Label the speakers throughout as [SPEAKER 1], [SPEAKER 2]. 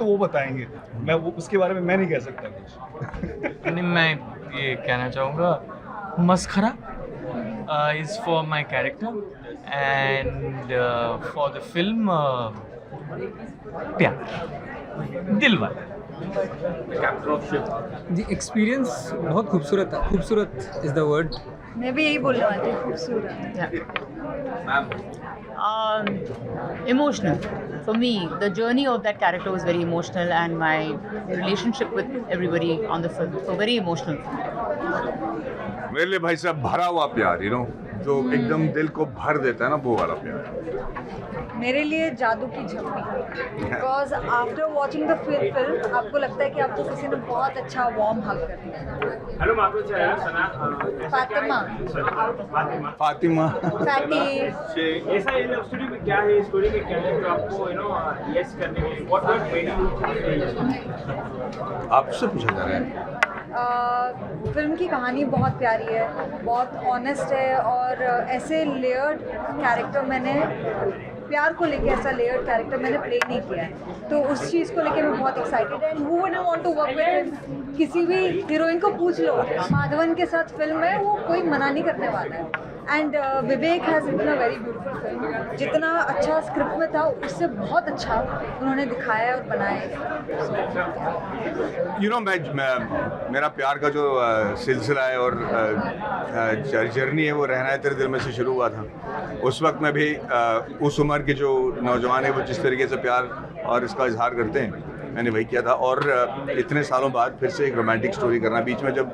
[SPEAKER 1] तो वो बताएंगे, मैं वो उसके बारे में मैं नहीं कह सकता कुछ।
[SPEAKER 2] नहीं, मैं ये कहना चाहूँगा मस्खरा is for my character and for the film Pyaar Dil वाला।
[SPEAKER 3] जी एक्सपीरियंस बहुत खूबसूरत था, खूबसूरत इज़ द वर्ड।
[SPEAKER 4] मैं भी यही बोलने वाली थी, खूबसूरत।
[SPEAKER 5] Emotional. For me, the journey of that character was very emotional, and my relationship with everybody on the film so very emotional.
[SPEAKER 6] मेरे लिए भाई साहब भरा हुआ प्यार, जो एकदम दिल को भर देता है ना, वो वाला प्यार।
[SPEAKER 4] मेरे लिए जादू की झप्पी, because after watching the film आपको लगता है कि आपको किसी ने बहुत अच्छा वार्म हग कर दिया।
[SPEAKER 7] हेलो आपको चेहरा सना
[SPEAKER 4] फातिमा
[SPEAKER 6] फातिमा
[SPEAKER 4] फैटी।
[SPEAKER 7] ऐसा ये लव स्टोरी में क्या है, स्टोरी में क्या है जो आपको यस करने के लिए व्हाट मेड यू?
[SPEAKER 6] आपसे पूछा जा रहा है।
[SPEAKER 4] फिल्म की कहानी बहुत प्यारी है, बहुत ऑनेस्ट है, और ऐसे लेयर्ड कैरेक्टर मैंने प्यार को लेके ऐसा लेयर्ड कैरेक्टर मैंने प्ले नहीं किया है, तो उस चीज़ को लेके मैं बहुत एक्साइटेड है। And who wouldn't want to work with him? किसी भी हीरोइन को पूछ लो, माधवन के साथ फिल्म है, वो कोई मना नहीं करने वाला है। And Vivek has written a very beautiful film. जितना अच्छा स्क्रिप्ट में था उससे बहुत अच्छा उन्होंने दिखाया और बनाया।
[SPEAKER 6] मेरा प्यार का जो सिलसिला है और जर्नी है, वो रहना है तेरे दिल में से शुरू हुआ था। उस वक्त में भी उस उम्र के जो नौजवान है वो जिस तरीके से प्यार और इसका इजहार करते हैं, मैंने वही किया था। और इतने सालों बाद फिर से एक रोमांटिक स्टोरी करना, बीच में जब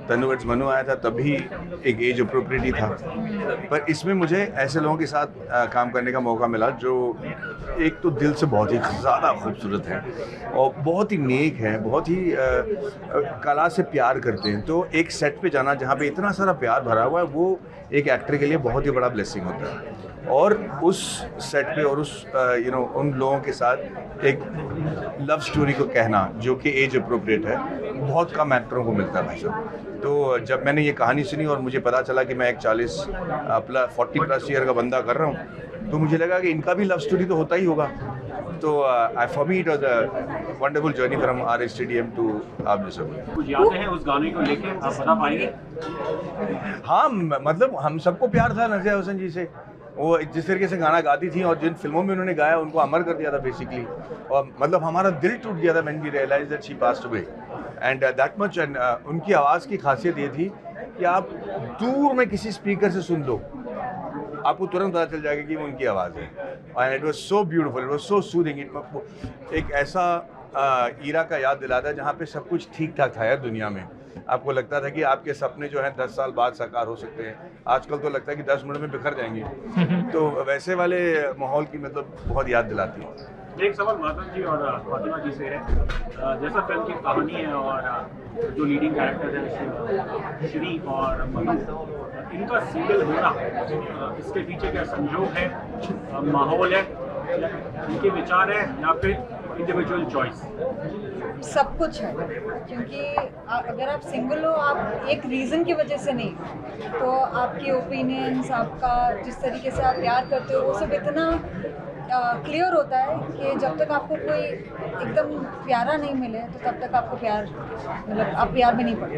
[SPEAKER 6] तन्नू वर्सेस मनु आया था तब भी एक एज अप्रोप्रिएट ही था, पर इसमें मुझे ऐसे लोगों के साथ काम करने का मौका मिला जो एक तो दिल से बहुत ही ज़्यादा खूबसूरत है और बहुत ही नेक है, बहुत ही कला से प्यार करते हैं। तो एक सेट पे जाना जहाँ पे इतना सारा प्यार भरा हुआ है, वो एक एक्टर के लिए बहुत ही बड़ा ब्लेसिंग होता है। और उस सेट पे और उस उन लोगों के साथ एक लव स्टोरी को कहना जो कि एज अप्रोप्रिएट है, बहुत कम एक्टरों को मिलता है भाई साहब। तो जब मैंने ये कहानी सुनी और मुझे पता चला कि मैं एक 40+ ईयर का बंदा कर रहा हूँ, तो मुझे लगा कि इनका भी लव स्टोरी तो होता ही होगा। तो for me it was a wonderful journey from our stadium to आप जैसा।
[SPEAKER 7] कुछ यादें हैं उस गाने को लेके, आप बता पाएंगे?
[SPEAKER 6] हाँ, मतलब हम सबको प्यार था नज़िया हुसैन जी से। वो जिस तरीके से गाना गाती थी और जिन फिल्मों में उन्होंने गाया उनको अमर कर दिया था बेसिकली। और मतलब हमारा दिल टूट गया था when we realise that she passed away and that much. And उनकी आवाज़ की खासियत ये थी कि आप दूर में किसी स्पीकर से सुन लो, आपको तुरंत पता चल जाएगा कि वो उनकी आवाज़ है। And it was so beautiful, it was so soothing. एक ऐसा ईरा का याद दिलाता है जहाँ पे सब कुछ ठीक ठाक था यार दुनिया में। आपको लगता था कि आपके सपने जो हैं 10 साल बाद साकार हो सकते हैं, आजकल तो लगता है कि 10 मिनट में बिखर जाएंगे। तो वैसे वाले माहौल की मतलब बहुत याद दिलाती है।
[SPEAKER 7] एक सवाल माधवन जी और फातिमा जी से है, जैसा फिल्म की कहानी है और जो लीडिंग कैरेक्टर है श्री और मनु, इनका सिंगल होना, इसके पीछे क्या संजोग है, माहौल है, इनके विचार है या फिर इंडिविजुअल चॉइस?
[SPEAKER 4] सब कुछ है, क्योंकि अगर आप सिंगल हो, आप एक रीज़न की वजह से नहीं, तो आपके ओपिनियंस, आपका जिस तरीके से आप प्यार करते हो, वो सब इतना क्लियर होता है कि जब तक आपको कोई एकदम प्यारा नहीं मिले तो तब तक आपको प्यार, मतलब आप प्यार में नहीं पड़ते।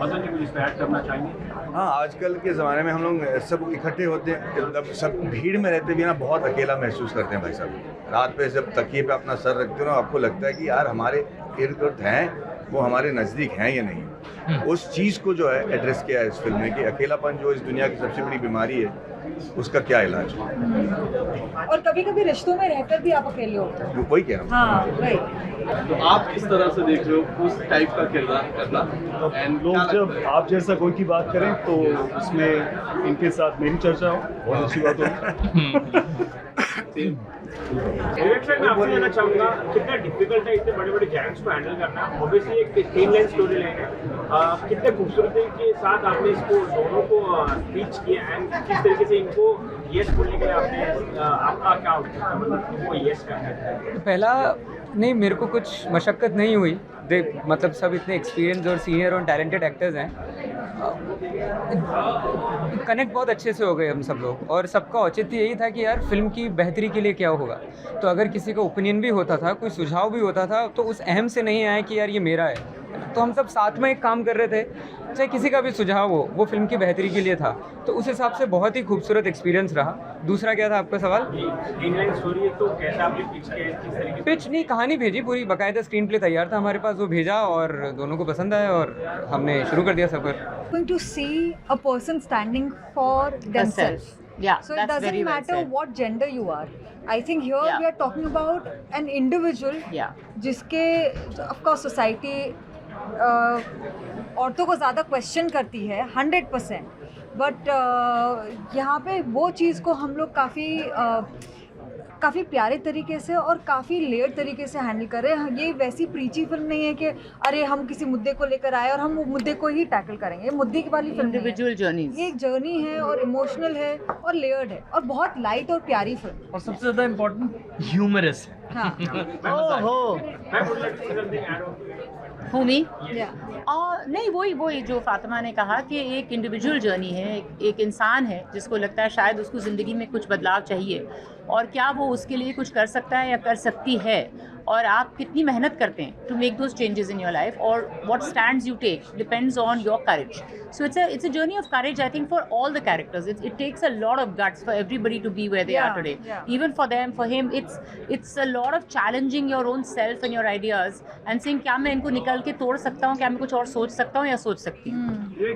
[SPEAKER 7] मदन जी मुझे ऐड करना चाहेंगे?
[SPEAKER 6] हाँ, आजकल के ज़माने में हम लोग सब इकट्ठे होते हैं, मतलब सब भीड़ में रहते भी ना बहुत अकेला महसूस करते हैं भाई साहब। रात पे जब तकिए पे अपना सर रखते हो ना, आपको लगता है कि यार हमारे इर्द गिर्द हैं, वो हमारे नज़दीक हैं या नहीं। उस चीज़ को जो है एड्रेस किया है इस फिल्म में कि अकेलापन जो इस दुनिया की सबसे बड़ी बीमारी है, उसका क्या इलाज है।
[SPEAKER 4] और कभी कभी रिश्तों में रहकर भी आप अकेले होते हो।
[SPEAKER 6] वही कह रहा हूँ।
[SPEAKER 4] हाँ, वही।
[SPEAKER 8] तो आप किस तरह से देख रहे हो उस टाइप का किरदार करना?
[SPEAKER 1] एंड लोग जब आप जैसा कोई की बात करें तो उसमें इनके साथ मेरी चर्चा हो, बहुत अच्छी बात होगी।
[SPEAKER 7] डायरेक्शन में आपसे जानना चाहूँगा, कितना डिफिकल्ट है इतने बड़े बड़े जैंक्स को हैंडल करना? ऑब्वियसली एक 3 लाइन स्टोरी लाइन है, कितने खूबसूरती के साथ आपने इसको दोनों को रीच किया एंड किस तरीके से इनको यस बोलने के लिए आपने आपका क्या मतलब इनको यस करना है?
[SPEAKER 3] पहला नहीं, मेरे को कुछ मशक्क़त नहीं हुई। मतलब सब इतने एक्सपीरियंस और सीनियर और टैलेंटेड एक्टर्स हैं, कनेक्ट बहुत अच्छे से हो गए हम सब लोग, और सबका औचित्य यही था कि यार फिल्म की बेहतरी के लिए क्या होगा। तो अगर किसी का ओपिनियन भी होता था, कोई सुझाव भी होता था, तो उस अहम से नहीं आया कि यार ये मेरा है। तो हम सब साथ में एक काम कर रहे थे, चाहे किसी का भी सुझाव हो, वो फिल्म की बेहतरी के लिए था। तो उस हिसाब से बहुत ही खूबसूरत एक्सपीरियंस रहा। दूसरा क्या था आपका सवाल?
[SPEAKER 7] इनलाइन स्टोरी है तो कैसे आपने पिच किया, किस तरीके से?
[SPEAKER 3] पिच नहीं, कहानी भेजी, पूरी बाकायदा स्क्रीन प्ले तैयार था हमारे पास, वो भेजा और दोनों को पसंद आया और हमने शुरू कर दिया सफ़र।
[SPEAKER 4] Going to see a person standing for themselves.
[SPEAKER 5] Yeah,
[SPEAKER 4] So it
[SPEAKER 5] that's
[SPEAKER 4] doesn't
[SPEAKER 5] very well
[SPEAKER 4] matter
[SPEAKER 5] said.
[SPEAKER 4] what gender you are. I think here
[SPEAKER 5] Yeah.
[SPEAKER 4] we are talking about an individual
[SPEAKER 5] Yeah.
[SPEAKER 4] जिसके of course society औरतों को ज़्यादा question करती है 100%, but यहाँ पे वो चीज़ को हम लोग काफ़ी प्यारे तरीके से और काफ़ी लेयर तरीके से हैंडल कर रहे हैं। ये वैसी प्रीची फिल्म नहीं है कि अरे हम किसी मुद्दे को लेकर आए और हम वो मुद्दे को ही टैकल करेंगे। ये मुद्दे की वाली फिल्म नहीं है।
[SPEAKER 5] Individual journeys.
[SPEAKER 4] ये एक जर्नी है और इमोशनल है और लेयर्ड है और बहुत लाइट और प्यारी फिल्म।
[SPEAKER 2] और सबसे ज़्यादा इम्पोर्टेंट ह्यूमरस है।
[SPEAKER 4] हाँ
[SPEAKER 5] Oh,
[SPEAKER 7] मैं would like to say something add on.
[SPEAKER 5] who me?
[SPEAKER 4] या
[SPEAKER 5] नहीं, वही जो फातिमा ने कहा कि एक इंडिविजुअल जर्नी है, एक इंसान है जिसको लगता है शायद उसको ज़िंदगी में कुछ बदलाव चाहिए, और क्या वो उसके लिए कुछ कर सकता है या कर सकती है, और आप कितनी मेहनत करते हैं to make those changes in your life, और what stands you take depends on your courage. So it's a journey of courage, I think, for all the characters. It takes a lot of guts for everybody to be where they are today.
[SPEAKER 4] Yeah.
[SPEAKER 5] Even for them, for him, it's a lot of challenging your own self and your ideas and saying क्या मैं इनको निकल के तोड़ सकता हूँ, क्या मैं कुछ और सोच सकता हूँ या सोच सकती हूँ.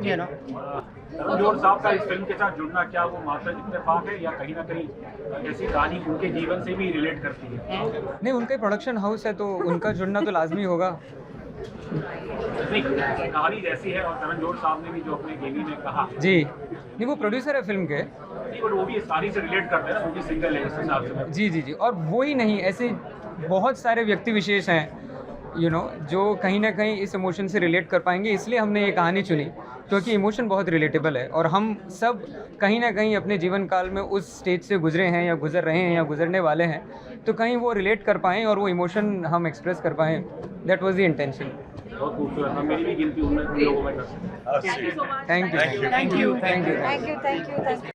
[SPEAKER 5] You know.
[SPEAKER 7] रणजोड़ साहब का इस फिल्म के साथ जुड़ना क्या वो मात्र इत्तेफाक है या कहीं ना कहीं ऐसी कहानी उनके जीवन से भी रिलेट करती है?
[SPEAKER 3] नहीं, उनका ही प्रोडक्शन हाउस है तो उनका जुड़ना तो लाजमी होगा।
[SPEAKER 7] नहीं, कहानी जैसी है, और रणजोड़ साहब ने भी जो अपने गेवी में कहा
[SPEAKER 3] जी, नहीं वो प्रोड्यूसर है फिल्म के।
[SPEAKER 7] नहीं, बट वो भी इस कहानी से रिलेट करते हैं ना, वो भी सिंगल है इस हिसाब से।
[SPEAKER 3] जी, और वो ही नहीं, ऐसे बहुत सारे व्यक्ति विशेष हैं जो कहीं ना कहीं इस इमोशन से रिलेट कर पाएंगे, इसलिए हमने ये कहानी चुनी क्योंकि इमोशन बहुत रिलेटेबल है और हम सब कहीं ना कहीं अपने जीवन काल में उस स्टेज से गुजरे हैं या गुजर रहे हैं या गुजरने वाले हैं, तो कहीं वो रिलेट कर पाएँ और वो इमोशन हम एक्सप्रेस कर पाएँ। That was the intention.
[SPEAKER 7] बहुत खूबसूरत, मेरी भी गिनती उन लोगों में कर सकते हैं।
[SPEAKER 3] Thank you.
[SPEAKER 4] Thank you.